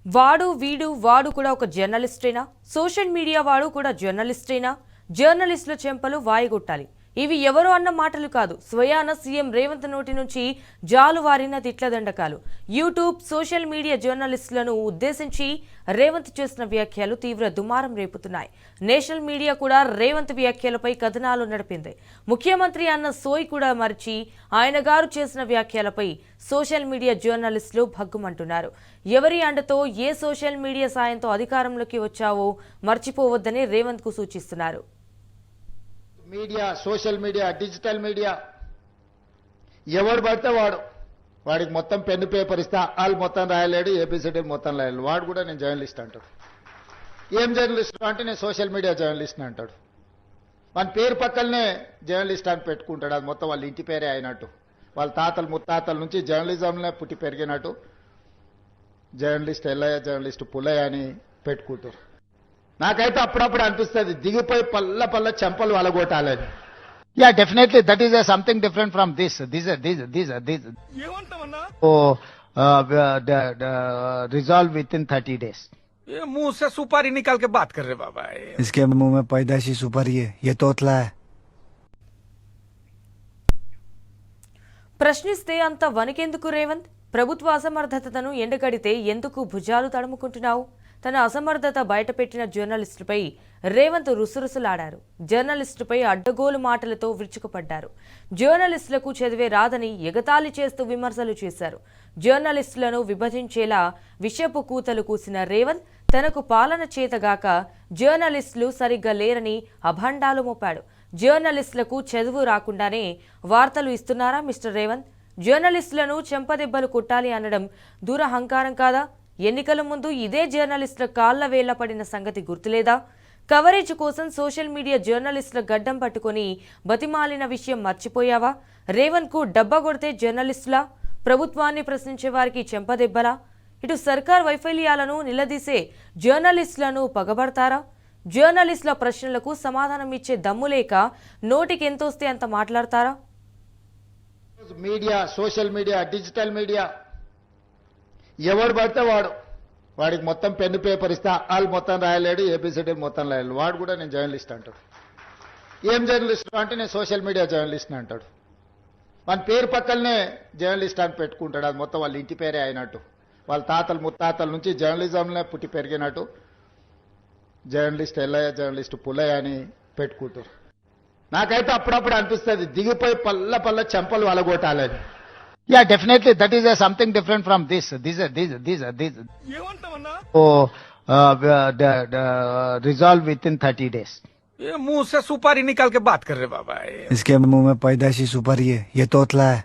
వాడు వీడు వాడు కూడా ఒక జర్నలిస్టేనా? సోషల్ మీడియా వాడు కూడా జర్నలిస్టేనా? జర్నలిస్టుల చెంపలు వాయిగొట్టాలి. ఇవి ఎవరో అన్న మాటలు కాదు, స్వయాన సీఎం రేవంత్ నోటి నుంచి జాలువారిన తిట్లదండకాలు. యూట్యూబ్, సోషల్ మీడియా జర్నలిస్టులను ఉద్దేశించి రేవంత్ చేసిన వ్యాఖ్యలు తీవ్ర దుమారం రేపుతున్నాయి. నేషనల్ మీడియా కూడా రేవంత్ వ్యాఖ్యలపై కథనాలు నడిపింది. ముఖ్యమంత్రి అన్న సోయి కూడా మరిచి ఆయన గారు చేసిన వ్యాఖ్యలపై సోషల్ మీడియా జర్నలిస్టులు భగ్గుమంటున్నారు. ఎవరి అండతో, ఏ సోషల్ మీడియా సాయంతో అధికారంలోకి వచ్చావో మర్చిపోవద్దని రేవంత్ కు సూచిస్తున్నారు. Media, social media, digital media ఎవడు పడితే వాడికి మొత్తం పెన్ను పేపర్ ఇస్తా, వాళ్ళు మొత్తం రాయలేడు, ఏపీసీడీ మొత్తం రాయలేడు. వాడు కూడా నేను జర్నలిస్ట్ అంటాడు. ఏం జర్నలిస్ట్ అంటే నేను సోషల్ మీడియా జర్నలిస్ట్ అంటాడు. మన పేరు పక్కనే జర్నలిస్ట్ అని పెట్టుకుంటాడు. అది మొత్తం వాళ్ళ ఇంటి పేరే అయినట్టు, వాళ్ళ తాతలు ముత్తాతల నుంచి జర్నలిజంలో పుట్టి పెరిగినట్టు జర్నలిస్ట్ ఎల్లయ్య, జర్నలిస్ట్ పుల్లయ్య అని పెట్టుకుంటారు. నాకైతే అప్పుడప్పుడు అనిపిస్తుంది దిగిపోయి పల్ల చెంపలు వలగొట్టాలని. Yeah, definitely that is something different from this resolve within 30 days. ये मुंह से सुपारी निकाल के बात कर रहे बाबा। इसके मुंह में पैदाइशी सुपारी है, ये तोतला है। ప్రశ్నిస్తే అంత వణికెందుకు రేవంత్? ప్రభుత్వ అసమర్థతను ఎండగడితే ఎందుకు భుజాలు తడుముకుంటున్నావు? తన అసమర్థత బయటపెట్టిన జర్నలిస్టుపై రేవంత్ రుసరుసలాడారు. జర్నలిస్టుపై అడ్డగోలు మాటలతో విరుచుకుపడ్డారు. జర్నలిస్టులకు చదివే రాదని ఎగతాళి చేస్తూ విమర్శలు చేశారు. జర్నలిస్టులను విభజించేలా విషపు కూతలు కూసిన రేవంత్ తనకు పాలన చేతగాక జర్నలిస్టులు సరిగ్గా లేరని అభండాలు మోపాడు. జర్నలిస్టులకు చదువు రాకుండానే వార్తలు ఇస్తున్నారా మిస్టర్ రేవంత్? జర్నలిస్టులను చెంపదెబ్బలు కొట్టాలి అనడం దురహంకారం కాదా? ఎన్నికల ముందు ఇదే జర్నలిస్టుల కాళ్ల వేళ్ల పడిన సంగతి గుర్తులేదా? కవరేజ్ కోసం సోషల్ మీడియా జర్నలిస్టుల గడ్డం పట్టుకొని బతిమాలిన విషయం మర్చిపోయావా? రేవంత్ కు డబ్బా కొడితే జర్నలిస్టులా? ప్రభుత్వాన్ని ప్రశ్నించే వారికి చెంపదెబ్బలా? ఇటు సర్కార్ వైఫల్యాలను నిలదీసే జర్నలిస్టులను పగబడతారా? జర్నలిస్టుల ప్రశ్నలకు సమాధానం ఇచ్చే దమ్ము లేక నోటికి ఎంతొస్తే అంత మాట్లాడతారా? Media, social media, digital media ఎవడు పడితే వాడికి మొత్తం పెన్ను పేపర్ ఇస్తా, వాళ్ళు మొత్తం రాయలేడు, ఏపీసీడీ మొత్తం రాయలేడు. వాడు కూడా నేను జర్నలిస్ట్ అంటాడు. ఏం జర్నలిస్ట్ అంటే నేను సోషల్ మీడియా జర్నలిస్ట్ అంటాడు. మన పేరు పక్కనే జర్నలిస్ట్ అని పెట్టుకుంటాడు. అది మొత్తం వాళ్ళ ఇంటి పేరే అయినట్టు, వాళ్ళ తాతలు ముత్తాతల నుంచి జర్నలిజంలో పుట్టి పెరిగినట్టు జర్నలిస్ట్ ఎల్లయ్య, జర్నలిస్ట్ పుల్లయ్య అని పెట్టుకుంటారు. నాకైతే అప్పుడప్పుడు అనిపిస్తుంది దిగిపోయి పల్ల చెంపలు వలగొట్టాలని. Yeah, definitely that is something different from this resolve within 30 days. ये मुंह से सुपारी निकाल के बात कर रहे बाबा। इसके मुंह में पैदाइशी सुपारी है, ये तोतला है।